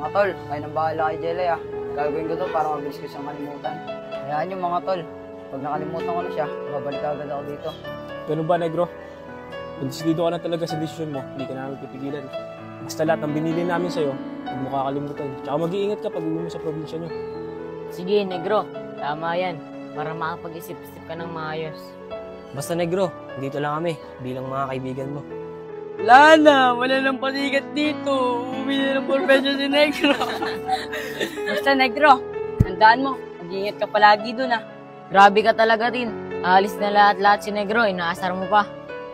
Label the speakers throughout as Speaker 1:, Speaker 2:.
Speaker 1: Mga tol, kayo nang bahala kay Jelay ah. Gagawin ko to para mabilis ko siyang kalimutan. Hayaan niyo mga tol, pag nakalimutan ko na siya, babalik agad ako dito.
Speaker 2: Ganun ba, Negro? Kung desidido ka na talaga sa desisyon mo, hindi ka namin pipigilan. Basta lahat ng binili namin sa'yo, huwag mo kakalimutan. Tsaka mag-iingat ka pag uwi mo sa probinsya niyo.
Speaker 3: Sige, Negro. Tama yan. Para makapag-isip-isip ka ng maayos.
Speaker 4: Basta Negro, dito lang kami bilang mga kaibigan mo.
Speaker 5: Wala na, wala nang pasikat dito. Uwi na ng profession si Negro. Basta Negro, handaan mo. Mag-iingat ka palagi dun ah.
Speaker 3: Grabe ka talaga din. Alis na lahat-lahat si Negro. Inaasar mo pa.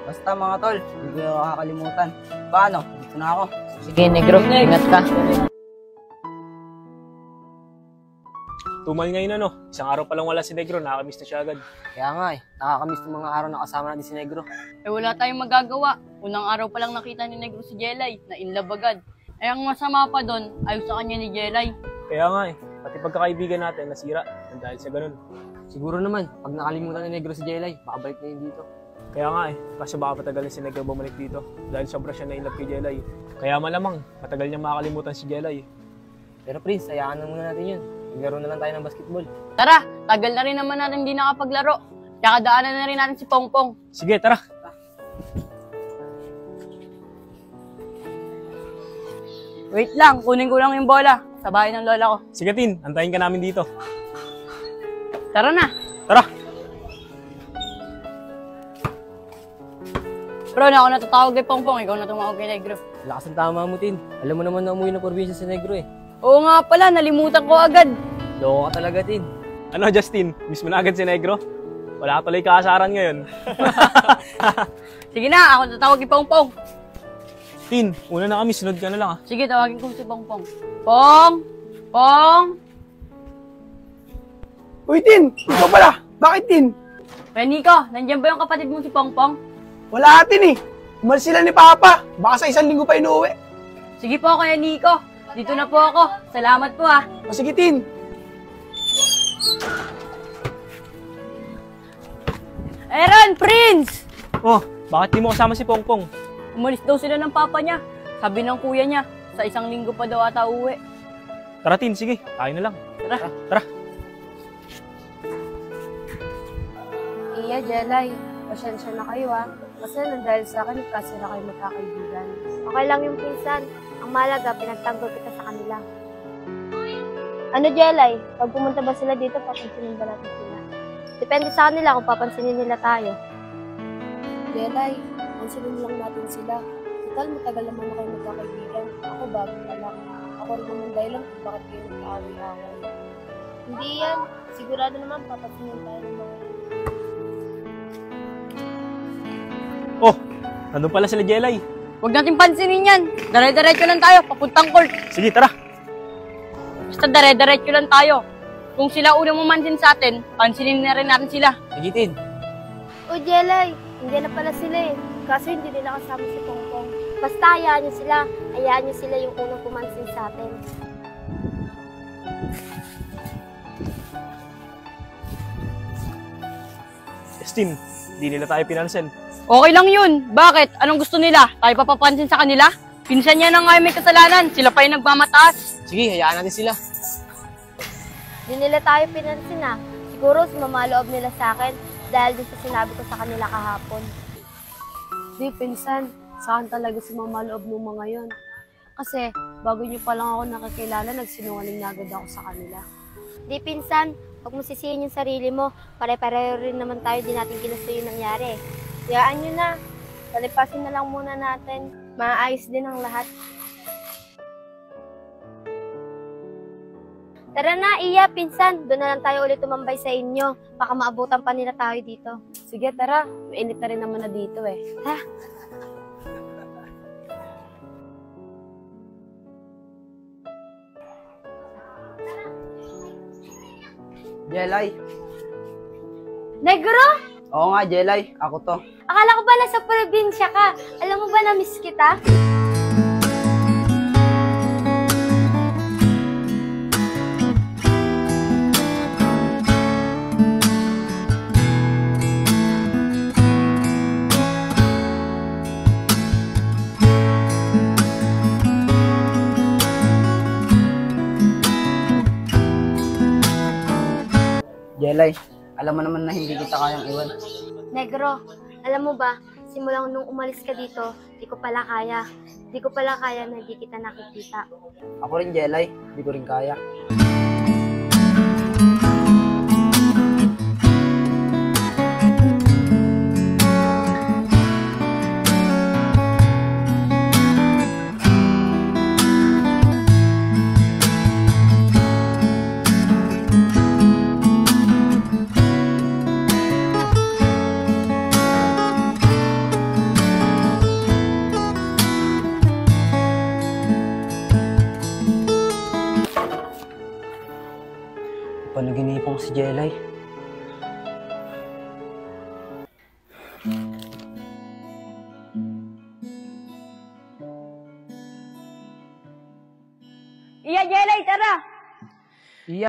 Speaker 1: Basta mga tol, hindi ko yung kakalimutan. Paano? Dito na ako.
Speaker 3: Sige, Negro. Ingat ka.
Speaker 2: Tumal ngayon ano, isang araw pa lang wala si Negro, nakakamiss na siya agad.
Speaker 4: Kaya nga nakakamiss ng mga araw na kasama natin si Negro.
Speaker 5: Eh wala tayong magagawa. Unang araw pa lang nakita ni Negro si Jelay, na in love agad. Eh ang masama pa doon, ayaw sa kanya ni Jelay.
Speaker 2: Kaya nga pati pagkakaibigan natin nasira dahil sa ganun.
Speaker 4: Siguro naman, pag nakalimutan ni Negro si Jelay, makabalik na yun dito.
Speaker 2: Kaya nga kasi baka patagalin si Negro bumalik dito dahil sobra siya na in love kay Jelay. Kaya malamang matagal niyang makakalimutan si Jelay.
Speaker 4: Pero Prince, hayaan na muna natin yun. Maglaro na lang tayo ng basketball.
Speaker 5: Tara, tagal na rin naman natin hindi nakapaglaro. Tsaka daanan na rin natin si Pongpong.
Speaker 2: Sige, tara!
Speaker 5: Wait lang, kunin ko lang yung bola sa bahay ng lola ko.
Speaker 2: Sige Tin, antayin ka namin dito.
Speaker 5: Tara na.
Speaker 2: Tara!
Speaker 5: Bro, na ako natatawag kay Pongpong, ikaw na tumawag kay Negro.
Speaker 4: Lakas ang tama mo, Tin. Alam mo naman na umuwi ng probinsya si Negro eh.
Speaker 5: Oo nga pala, nalimutan ko agad.
Speaker 4: Loko ka talaga, Tin.
Speaker 2: Ano Justin, miss mo na agad si Negro? Wala tuloy kaasaran ngayon.
Speaker 5: Sige na, ako tatawag kay Pongpong.
Speaker 2: Tin, una na kami, sunod ka na lang ah.
Speaker 5: Sige, tawagin ko si Pongpong. Pong! Pong!
Speaker 6: Uy, Tin! Ikaw pala! Bakit, Tin?
Speaker 5: Kaya Nico, nandiyan ba yung kapatid mo si Pongpong?
Speaker 6: Wala atin eh! Umalis sila ni Papa! Baka sa 1 linggo pa inuwi.
Speaker 5: Sige po, Kaya Nico. Dito na po ako. Salamat po ah.
Speaker 6: O sige, Tin!
Speaker 5: Aaron, Prince!
Speaker 2: Oh, bakit di mo kasama si Pongpong?
Speaker 5: Umalis daw sila ng papa niya. Sabi ng kuya niya, sa 1 linggo pa daw ata uwi.
Speaker 2: Tara Tin, sige, tayo na lang.
Speaker 5: Tara.
Speaker 2: Tara.
Speaker 7: Iya, Jelay. Pasensya na kayo ha. Kasi nang dahil sa akin, kasi na kayo magkakaibigan.
Speaker 8: Okay lang yung pinsan. Ang malaga, pinagtanggol kita sa kanila. Ano, Jelay? Pag pumunta ba sila dito, papansinin ba natin sila? Depende sa kanila kung papansinin nila tayo.
Speaker 7: Jelay, pansinin lang natin sila. Total, matagal naman na kayo magkakaibigan. Ako bago pa lang. Ako rin naman dahilan kung bakit kayo nagkaaway-away.
Speaker 8: Hindi yan. Sigurado naman papansinin tayo ng mga
Speaker 2: Oh, nandun pala sila Jelay.
Speaker 5: Huwag natin pansinin yan. Dare-diretso lang tayo, papuntang court.
Speaker 2: Sige, tara.
Speaker 5: Basta dare-diretso lang tayo. Kung sila unang mamansin sa atin, pansinin na rin natin sila.
Speaker 4: Sige, Tin.
Speaker 8: O, Jelay, hindi na pala sila eh. Kaso hindi nila kasama si Pongpong. Basta hayaan niyo sila. Hayaan niyo sila yung unang pumansin sa atin.
Speaker 2: Justin, di nila tayo pinansin.
Speaker 5: Okay lang yun. Bakit? Anong gusto nila? Tayo papapansin sa kanila? Pinsan niya na nga may kasalanan. Sila pa yung nagmamataas.
Speaker 4: Sige, hayaan natin sila.
Speaker 8: Hindi nila tayo pinansin ah. Siguro sumamaloob nila sa akin dahil din sa sinabi ko sa kanila kahapon.
Speaker 7: Di, pinsan. Saan talaga sumamaloob ng mga yon? Kasi, bago niyo pa lang ako nakakilala, nagsinungaling na agad ako sa kanila.
Speaker 8: Di pinsan, huwag mo sisihin yung sarili mo. Pare-pareho rin naman tayo, di natin ginusto yung nangyari. Hayaan nyo na. Palipasin na lang muna natin. Maayos din ang lahat. Tara na, Iya, pinsan. Doon na lang tayo ulit tumambay sa inyo. Baka maabutan pa nila tayo dito.
Speaker 7: Sige, tara. Mainit na rin naman na dito eh.
Speaker 8: Ha?
Speaker 1: Jelay.
Speaker 8: Negro?
Speaker 1: Oo nga, Jelay. Ako to.
Speaker 8: Akala ko ba nasa probinsya ka? Alam mo ba na-miss kita?
Speaker 1: Jelay, alam mo naman na hindi kita kayang iwan.
Speaker 8: Negro, alam mo ba, simulang nung umalis ka dito, di ko pala kaya. Di ko pala kaya na di kita nakikita.
Speaker 1: Ako rin, Jelay. Hindi ko rin kaya. Panaginipan ko si Jelay.
Speaker 5: Iya, Jelay, tara!
Speaker 1: Iya.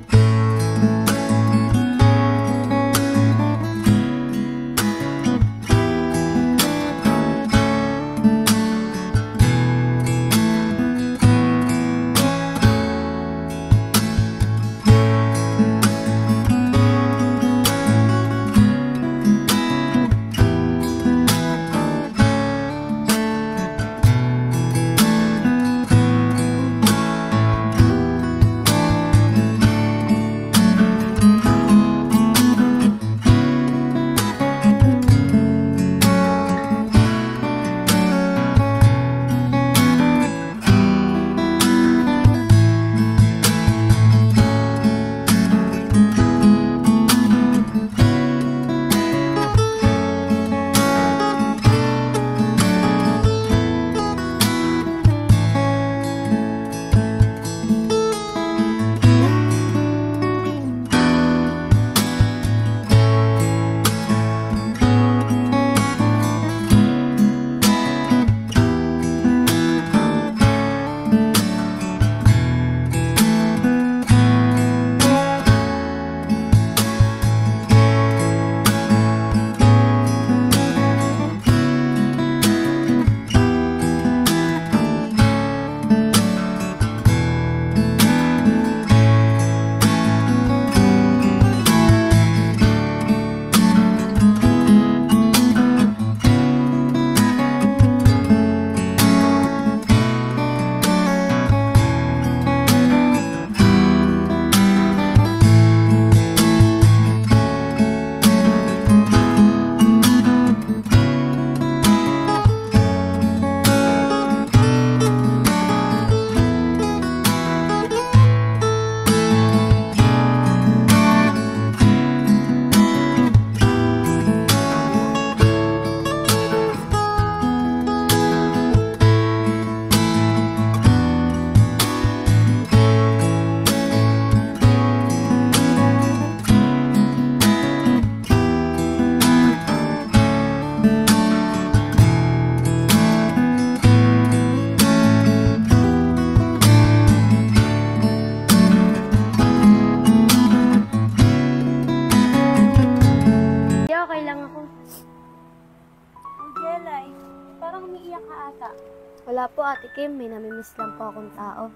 Speaker 8: Wala po, Ate Kim. May namimiss lang po akong tao.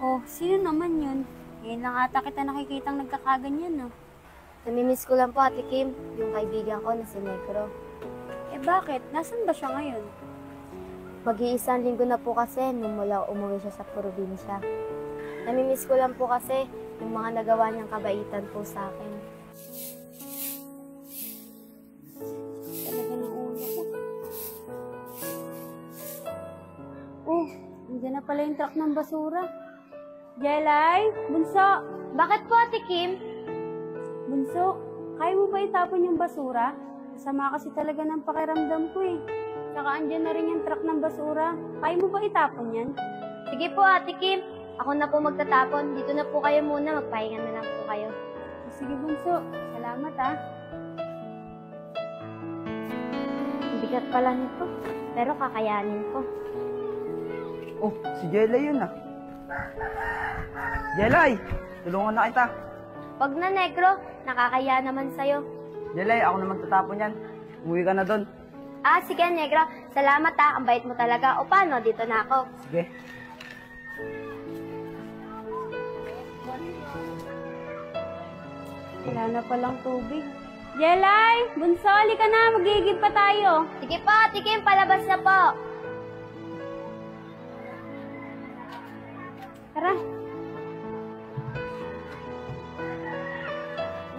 Speaker 5: Oh, sino naman yun? Ngayon lang ata kita nakikitang nagkakaganyan, no?
Speaker 8: Namimiss ko lang po, Ate Kim, yung kaibigan ko na si Negro.
Speaker 5: Eh bakit? Nasaan ba siya ngayon?
Speaker 8: Mag-iisang linggo na po kasi nung mula umuwi siya sa probinsya. Namimiss ko lang po kasi yung mga nagawa niyang kabaitan po sa akin.
Speaker 5: Talaga ng ulo ko. Oh, nandiyan na pala yung truck ng basura. Jelay, Bunso!
Speaker 8: Bakit po, Ate Kim?
Speaker 5: Bunso, kaya mo ba itapon yung basura? Masama kasi talaga ng pakiramdam ko eh. Saka andyan na rin yung truck ng basura. Kaya mo ba itapon yan?
Speaker 8: Sige po, Ate Kim. Ako na po magtatapon. Dito na po kayo muna. Magpahinga na lang po kayo.
Speaker 5: Sige, Bunso. Salamat ah.
Speaker 8: Ang bigat pala nito. Pero kakayanin ko.
Speaker 1: Oh, si Jelay yun ah. Jelay, tulungan na kita.
Speaker 8: Wag na, Negro. Nakakaya naman sa'yo.
Speaker 1: Jelay, ako na magtatapon yan. Umuwi ka na doon.
Speaker 8: Ah, sige, Negro. Salamat ah. Ang bait mo talaga. O paano? Dito na ako.
Speaker 1: Sige.
Speaker 9: Wala na palang tubig. Jelay! Bunso, ka na. Magigib pa tayo.
Speaker 8: Sige po, Tikim, palabas na po.
Speaker 9: Tara.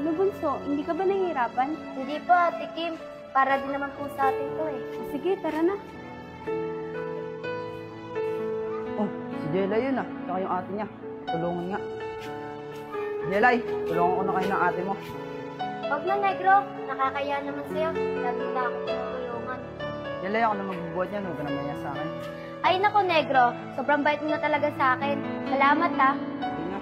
Speaker 9: Ano, Bunso? Hindi ka ba nahihirapan?
Speaker 8: Hindi po, Tikim. Para din naman po sa atin to eh.
Speaker 9: Sige, tara na.
Speaker 1: Oh, si Jelay yun ah. Tsaka yung ate niya. Tulungan nga. Jelay, tulungan ko na kayo ng ate mo.
Speaker 8: Huwag na, Negro. Nakakaya naman sa'yo. Lagi na ako tinutulungan.
Speaker 1: Jelay, ako na magbubuhat niyan. Huwag ka naman yan sa akin.
Speaker 8: Ay nako, Negro. Sobrang bait mo na talaga sa akin. Salamat ha.
Speaker 1: Sige nga.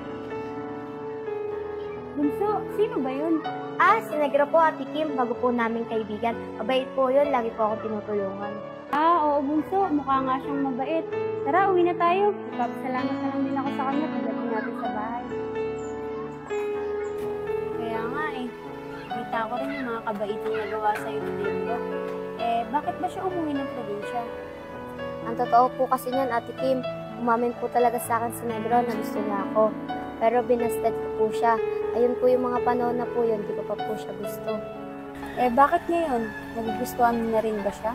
Speaker 9: Bunso, sino ba yun?
Speaker 8: Ah, si Negro po, Ate Kim. Bago po naming kaibigan. Mabait po yun. Lagi po ako tinutulungan.
Speaker 9: Ah, oo, Bunso. Mukha nga siyang mabait. Tara, uwi na tayo. Salamat na lang din ako sa kanya pagdating natin sa bahay. Kaya nga eh. Kita ko rin yung mga kabaitang nagawa sa'yo ni Negro. Eh, bakit ba siya umuwi ng probinsya?
Speaker 8: Ang totoo po kasi niyan, Ate Kim, umamin po talaga sa akin si Negro na gusto niya ako. Pero binasted ko po siya. Ayun po yung mga panahon na po yun, di ko pa po siya gusto.
Speaker 9: Eh, bakit ngayon? Nagugustuhan mo na rin ba siya?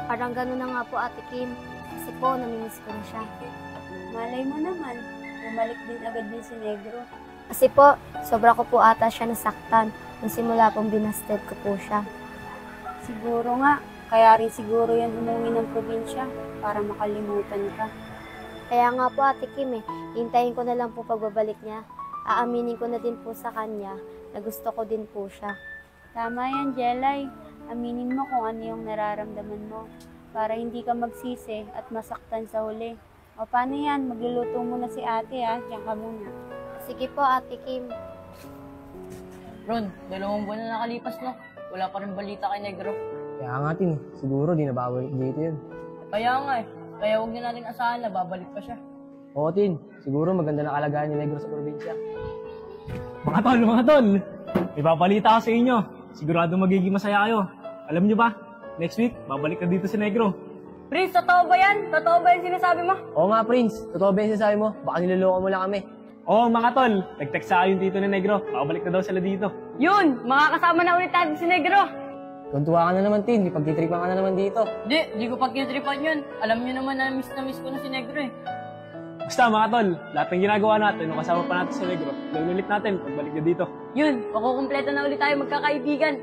Speaker 8: Parang gano'n na nga po, Ate Kim. Kasi po, namimiss ko na siya.
Speaker 9: Malay mo naman, bumalik din agad din si Negro.
Speaker 8: Kasi po, sobra ko po ata siya nasaktan. Nung simula pong binasted ko po siya.
Speaker 9: Siguro nga, kaya rin siguro yan umuwi ng probinsya para makalimutan ka.
Speaker 8: Kaya nga po, Ate Kim hintayin ko na lang po pagbabalik niya. Aaminin ko na din po sa kanya na gusto ko din po siya.
Speaker 9: Tama yan, Jelay. Aminin mo kung ano yung nararamdaman mo para hindi ka magsisi at masaktan sa huli. O paano yan? Magluluto muna si ate ha. Diyan ka muna.
Speaker 8: Sige po, Ate Kim.
Speaker 3: Ron, 2 buwan na nakalipas no. Wala pa rin balita kay Negro.
Speaker 4: Kaya nga, Tin. Siguro di na babalik dito yun.
Speaker 3: Kaya nga eh. Kaya huwag na natin asahan na babalik pa siya.
Speaker 4: Oo, Tin. Siguro maganda na kalagayan ni Negro sa probinsya.
Speaker 2: Mga tol! May babalita ako sa inyo. Sigurado magiging masaya kayo. Alam nyo ba, next week, babalik na dito si Negro.
Speaker 5: Prince, totoo ba yan? Totoo ba yung sinasabi mo?
Speaker 4: Oo nga, Prince. Totoo ba yung sinasabi mo? Baka niloloko mo lang kami.
Speaker 2: Oo, mga tol. Nag-text sa akin yung tito ni Negro. Babalik na daw sila dito.
Speaker 5: Yun! Makakasama na ulit natin si Negro!
Speaker 4: Tuntua ka na naman, Tin. Di pagtitripan ka na naman dito.
Speaker 3: Di ko pagkitripan yun. Alam nyo naman na miss ko na si Negro eh.
Speaker 2: Basta mga tol, lahat ng ginagawa natin, nung kasama pa natin si Negro, gawin ulit natin pagbalik na dito.
Speaker 5: Yun! Makukumpleto na ulit tayo magkakaibigan.